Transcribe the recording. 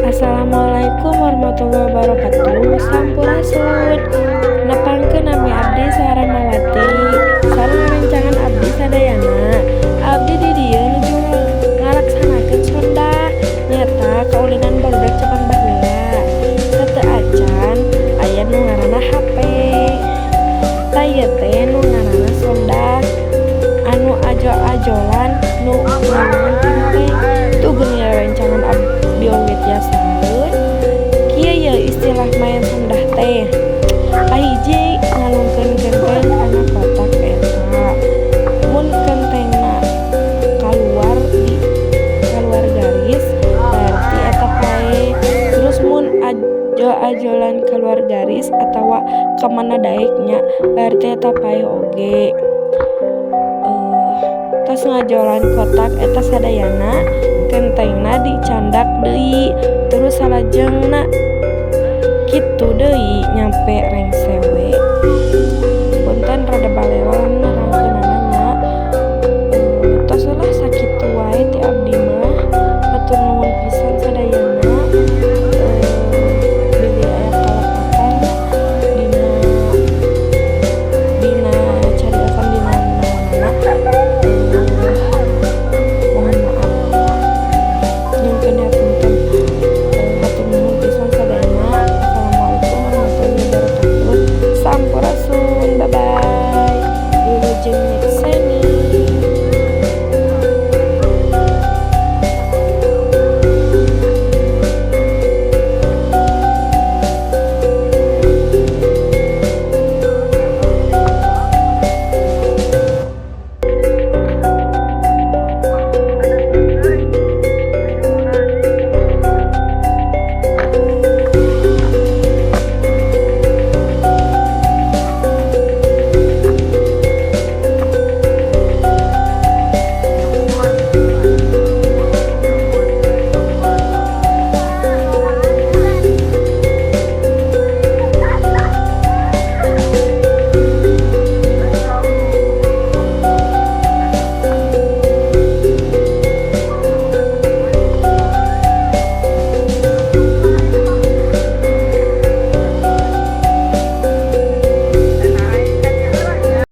Assalamualaikum warahmatullahi wabarakatuh. Sampurasun. Nepangkeun nami abdi Saranawati. Sareng ngarencangan abdi sadayana. Abdi di dieu nuju ngalaksanakeun sonda nyata kaulinan barudak capan baheula. Sateu acan aya nu ngaranna HP. Taya teh nu ngaranna sonda anu ajol-ajolan nu ngalungan tenteng. Tugeun ngarencangan abdi oge tiasa kieu ye istilah main sondah teh. Ahiji ngalungkeun genteng kana kotak eta. Mun gentengna kaluar garis berarti eta pae. Terus mun ajol-ajolan keluar garis atawa kamana daek nya berarti eta pae oge. Tos ngajolan kotak eta sadayana gentengna dicandak deui terus salajengna kitu deui nyampe rengsewe. Punten rada balelang